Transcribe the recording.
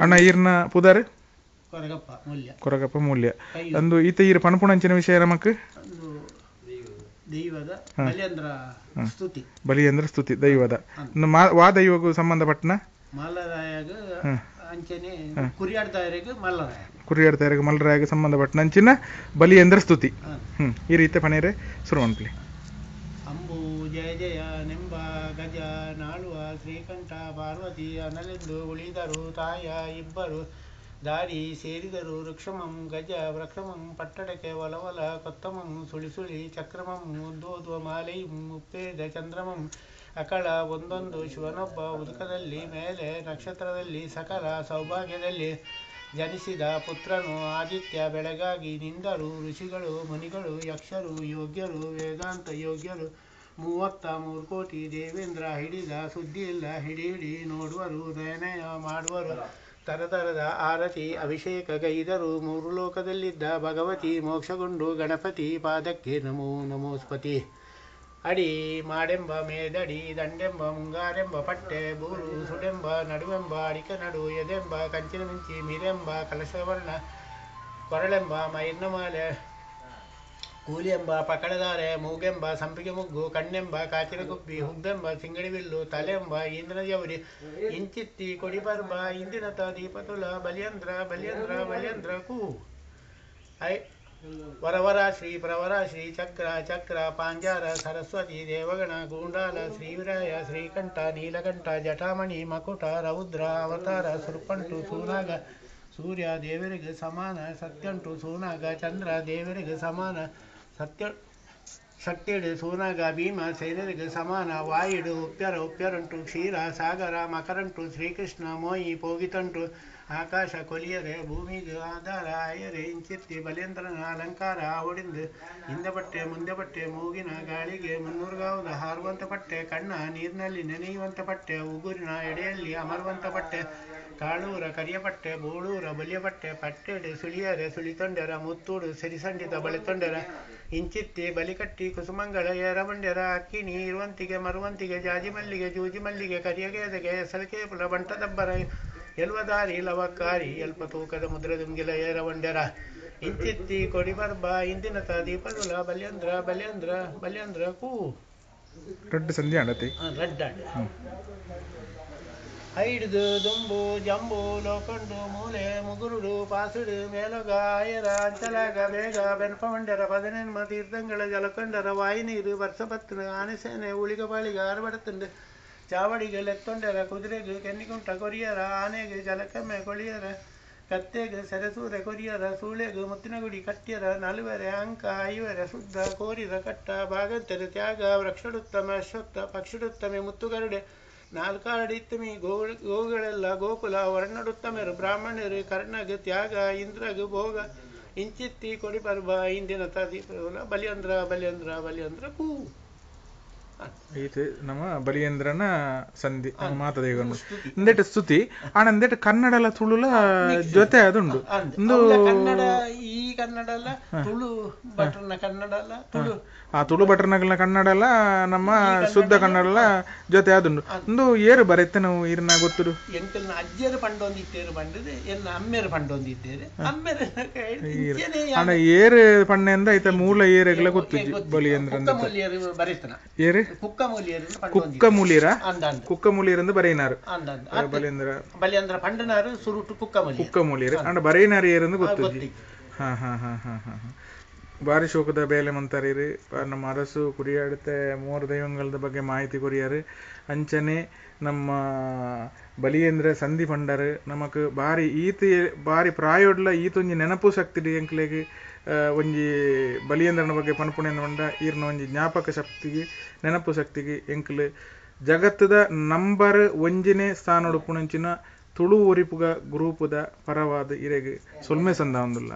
ಅಣ್ಣ ಈರ್ನ ಪುದಾರ್ ಕೊರಗಪ್ಪ ಮೂಲ್ಯ ಅಂದು ಈತ ಈರ್ ಪಣಪುಣಂಚಿನ ವಿಷಯ ನಮಕ್ ಬಲಿಯಂದ್ರ ಸ್ತುತಿ ದೈವದ ವಾ ದೈವಗೂ ಸಂಬಂಧಪಟ್ಟನ ಕುರಿಯಾಡ್ತಾಯರಿಗೆ ಮಲ್ಲರಾಯಗೆ ಸಂಬಂಧಪಟ್ಟನ ಅಂಚಿನ ಬಲಿಯಂದ್ರ ಸ್ತುತಿ ಈ ರೀತಿ ಪನೇರೆ ಶುರು ಅನ್ಪ್ಲಿ. ಅಂಬು ಜಯ ಜಯ ನೆಂಬ ಗಜ ನಾಳುವ ಶ್ರೀಕಂಠ ಪಾರ್ವತಿ ಅನಲೆಂದು ಉಳಿದರು ತಾಯ ಇಬ್ಬರು ದಾರಿ ಸೇರಿದರು ವೃಕ್ಷಮಂ ಗಜ ವೃಕ್ಷಮಂ ಪಟ್ಟಡಕ್ಕೆ ಒಲವಲ ಕೊತ್ತಮಂ ಸುಳಿ ಸುಳಿ ಚಕ್ರಮಂ ಉದ್ದೋದ್ವ ಮಾಲೆಯಂ ಉಪ್ಪೇದ ಚಂದ್ರಮಂ ಅಕಳ ಒಂದೊಂದು ಶಿವನೊಬ್ಬ ಉದಕದಲ್ಲಿ ಮೇಲೆ ನಕ್ಷತ್ರದಲ್ಲಿ ಸಕಲ ಸೌಭಾಗ್ಯದಲ್ಲಿ ಜನಿಸಿದ ಪುತ್ರನು ಆದಿತ್ಯ ಬೆಳಗಾಗಿ ನಿಂದರು ಋಷಿಗಳು ಮುನಿಗಳು ಯಕ್ಷರು ಯೋಗ್ಯರು ವೇದಾಂತ ಯೋಗ್ಯರು 33 ಕೋಟಿ ದೇವೇಂದ್ರ ಹಿಡಿದ ಸುದ್ದಿಯಿಲ್ಲ ಹಿಡಿ ಹಿಡಿ ನೋಡುವರು ನಯನಯ ಮಾಡುವರು ತರತರದ ಆರತಿ ಅಭಿಷೇಕ ಗೈದರು 3 ಲೋಕದಲ್ಲಿದ್ದ ಭಗವತಿ ಮೋಕ್ಷಗೊಂಡು ಗಣಪತಿ ಪಾದಕ್ಕೆ ನಮೋ ನಮೋಸ್ಪತಿ. ಅಡಿ ಮಾಡೆಂಬ ಮೇದಡಿ ದಂಡೆಂಬ ಮುಂಗಾರೆಂಬ ಪಟ್ಟೆ ಬೂರು ಸುಡೆಂಬ ನಡುವೆಂಬ ಅಡಿಕೆ ನಡು ಎದೆಂಬ ಕಂಚಿನ ಮಿಂಚಿ ಮೀರೆಂಬ ಕಲಶವರ್ಣ ಕೊರಳೆಂಬ ಮೈರ್ನಮಾಲೆ ಕೂಲಿಯೆಂಬ ಪಕಳದಾರೆ ಮೂಗೆಂಬ ಸಂಪಿಗೆ ಮುಗ್ಗು ಕಣ್ಣೆಂಬ ಕಾಚಿನ ಗುಬ್ಬಿ ಹುಬ್ಬೆಂಬ ಸಿಂಗಡಿ ಬಿಲ್ಲು ತಲೆಂಬ ಇಂದಿನ ಜವರಿ ಇಂಚಿತ್ತಿ ಕೊಡಿಬರ್ಬ ಇಂದಿನತ ದೀಪತುಲ ಬಲಿಯಂದ್ರ ಬಲಿಯಂದ್ರ ಬಲಿಯಂದ್ರ ಕೂ ಐ ವರವರ ಶ್ರೀ ಪ್ರವರ ಶ್ರೀ ಚಕ್ರ ಚಕ್ರ ಪಾಂಜಾರ ಸರಸ್ವತಿ ದೇವಗಣ ಗೂಂಡಾಲ ಶ್ರೀವಿರಾಯ ಶ್ರೀಕಂಠ ನೀಲಕಂಠ ಜಟಾಮಣಿ ಮಕುಟ ರೌದ್ರ ಅವತಾರ ಸುರ್ಪಂಟು ಸೂನಾಗ ಸೂರ್ಯ ದೇವರಿಗೆ ಸಮಾನ ಸತ್ಯಂಟು ಸೂನಾಗ ಚಂದ್ರ ದೇವರಿಗೆ ಸಮಾನ ಶಕ್ತಿಯಡು ಸೂನಾಗ ಭೀಮ ಸೇನರಿಗೆ ಸಮಾನ ವಾಯುಡು ಉಪ್ಯರಂಟು ಕ್ಷೀರ ಸಾಗರ ಮಕರಂಟು ಶ್ರೀಕೃಷ್ಣ ಮೋಯಿ ಪೋಗಿತಂಟು ಆಕಾಶ ಕೊಲಿಯರೆ ಭೂಮಿಗೆ ಆಧಾರ ಆಯರೆ ಇಂಚಿತ್ತಿ ಬಲೇಂದ್ರನ ಅಲಂಕಾರ ಅವಡಿಂದು ಹಿಂದೆ ಬಟ್ಟೆ ಮುಂದೆ ಬಟ್ಟೆ ಮೂಗಿನ ಗಾಳಿಗೆ 300 ಗಾವದ ಹಾರುವಂತ ಪಟ್ಟೆ ಕಣ್ಣ ನೀರಿನಲ್ಲಿ ನೆನೆಯುವಂತ ಪಟ್ಟೆ ಉಗುರಿನ ಎಡೆಯಲ್ಲಿ ಅಮರುವಂತ ಪಟ್ಟೆ ಕಾಳೂರ ಕರಿಯಪಟ್ಟೆ ಬೋಳೂರ ಬಲಿಯಪಟ್ಟೆ ಪಟ್ಟೆಡೆ ಸುಳಿಯರೆ ಸುಳಿತೊಂಡೆರ ಮುತ್ತೂಡು ಸರಿಸಂಡಿತ ಬಳೆತೊಂಡೆರ ಇಂಚಿತ್ತಿ ಬಲಿಕಟ್ಟಿ ಕುಸುಮಂಗಳ ಏರಬಂಡೆರ ಅಕ್ಕಿನಿ ಇರುವಂತಿಗೆ ಮರುವಂತಿಗೆ ಜಾಜಿ ಮಲ್ಲಿಗೆ ಜೂಜಿ ಮಲ್ಲಿಗೆ ಕರಿಯಗೆದೆಗೆ ಸಲಕೆ ಪುಲ ಬಂಟದಬ್ಬರ ಎಲ್ವದಾರಿ ಲವಕ್ಕಾರಿ ಎಲ್ಪ ತೂಕದ ಮುದ್ರೆ ದುಂಗಿಲ ಏರವಂಡೆರ ಇಂಚಿತ್ತಿ ಕೊಡಿಬರ್ಬ ಇಂದಿನತ ದೀಪದುಲ ಬಲ್ಯಂದ್ರ ಬಲ್ಯಂದ್ರ ಬಲ್ಯಂದ್ರ ಕೂ ರಡ್ಡ ಸಂಧ್ಯಾ ಅಡತಿ ರಡ್ಡ ಐಡ್ದು ದುಂಬು ಜಂಬು ಲೋಕಂಡು ಮೂಲೆ ಮುಗುರುಡು ಪಾಸುಡು ಮೇಲೊಗ ಆಯರ ಅಂಚಲಾಗ ಬೇಗ ಬೆನ್ಪವಂಡರ 14 ತೀರ್ಥಂಗಳ ಜಲಕೊಂಡರ ವಾಯುನೀರು ವರ್ಷಪತ್ರ ಆನೆಸೇನೆ ಉಳಿಗ ಬಾಳಿಗ ಆರ್ಬಡತುಂಡು ಚಾವಡಿಗೆ ಲೆತ್ತೊಂಡರ ಕುದುರೆಗೆ ಕೆನ್ನಿಕುಂಟ ಕೊರಿಯರ ಆನೆಗೆ ಜಲಕೆಮ್ಮೆ ಕೊಳಿಯರ ಕತ್ತೆಗೆ ಸೆರೆಸೂರೆ ಕೊರಿಯರ ಸೂಳೆಗೆ ಮುತ್ತಿನಗುಡಿ ಕಟ್ಟಿಯರ ನಲುವೆರೆ ಅಂಕ ಐವರೆ ಶುದ್ಧ ಕೋರಿದ ಕಟ್ಟ ಭಾಗಂತೆರೆ ತ್ಯಾಗ ವೃಕ್ಷಡುತ್ತಮ ಅಶ್ವತ್ಥ ಪಕ್ಷಿಡುತ್ತಮೆ ಮುತ್ತುಗರುಡೆ ನಾಲ್ಕಾಡಿತ್ತಮಿ ಗೋವುಗಳೆಲ್ಲ ಗೋಕುಲ ವರ್ಣಡುತ್ತಮೆರು ಬ್ರಾಹ್ಮಣರು ಕರ್ಣಗ ತ್ಯಾಗ ಇಂದ್ರಗ ಭೋಗ ಇಂಚಿತ್ತಿ ಕೊಡಿಬರ್ಬ ಇಂದಿನ ದೀಪಲ ಬಲಿಯಂದ್ರ ಬಲಿಯಂದ್ರ ಬಲಿಯಂದ್ರ ಕೂ ಇದು ನಮ್ಮ ಬಲಿಯಂದ್ರನ ಸಂಧಿ ಮಾತದೇವನು ಇಂದೆಟ್ ಸ್ತುತಿ ಆನಂದೆಟ್ ಕನ್ನಡಲ ತುಳುಲ ಜೊತೆ ಅದುಂಡು ಒಂದು ಕನ್ನಡ ಈ ಕನ್ನಡ ಅಲ್ಲ ತುಳು ಭಟ್ರನ ಕನ್ನಡ ಅಲ್ಲ ತುಳು ಆ ತುಳು ಭಟ್ರನಗಳ ಕನ್ನಡ ಅಲ್ಲ ನಮ್ಮ ಶುದ್ಧ ಕನ್ನಡ ಅಲ್ಲ ಜೊತೆ ಅದುಂಡು ಒಂದು ಏರು ಬರೆತ್ತೆ ನಾವು ಇರ್ನ ಗೊತ್ತುಡು ಎಂಕಲ್ನ ಅಜ್ಜಿಯರು ಪಂಡೊಂದಿತ್ತೇರು ಬಂಡದೆ ಎನ್ನ ಅಮ್ಮೆರು ಪಂಡೊಂದಿತ್ತೇರು ಅಮ್ಮೆರು ಅಣ್ಣ ಏರು ಪಣ್ಣೆಂದ ಐತ ಮೂಲ ಏರೆಗಳ ಗೊತ್ತಿದ್ದಿ ಬಲಿಯಂದ್ರ ಬರೆಸ್ತನ ಏರು ಕುಕ್ಕಮೂಲಿಯರೆಂದು ಬರೆಯಿನಾರು ಬಲಿಯಂದ್ರ ಪಂಡನಾರು ಸುರುಟು ಕುಕ್ಕಮೂಲಿಯರು ಅಂಡ್ ಬರೆಯಿನಾರು ಏರೆಂದು ಗೊತ್ತಿದ್ದಿ ಹಾ ಹಾ ಹಾ ಹಾ ಹಾ ಬಾರಿ ಶೋಕದ ಬೇಲೆ ಮಂತಾರೀರಿ ನಮ್ಮ ಅರಸು ಕುರಿಯಾಡುತ್ತೆ 3 ದೈವಗಳದ ಬಗ್ಗೆ ಮಾಹಿತಿ ಕೊರಿಯಾರು ಅಂಚನೆ ನಮ್ಮ ಬಲಿಯಂದ್ರ ಸಂಧಿ ಪಂಡರು ನಮಕ್ ಬಾರಿ ಬಾರಿ ಪ್ರಾಯೋಡ್ಲ ಈತೊಂಜಿ ನೆನಪು ಶಕ್ತಿ ಎಂಕ್ಲೆಗೆ ಒಂಜಿ ಬಲಿಯಂದ್ರನ ಬಗ್ಗೆ ಪನ್ಪುಣೆಂದು ಪಂಡ ಈರ್ನ ಒಂಜಿ ಜ್ಞಾಪಕ ಶಕ್ತಿಗೆ ನೆನಪು ಶಕ್ತಿಗೆ ಎಂಕ್ಲು ಜಗತ್ತದ ನಂಬರ್ 1ನೇ ಸ್ಥಾನ ಉಡುಪುಣಂಚಿನ ತುಳು ಒರಿಪುಗ ಗ್ರೂಪದ ಪರವಾದ ಇರೆಗೆ ಸೊಲ್ಮೆ ಸಂದ ಒಂದುಲ್ಲ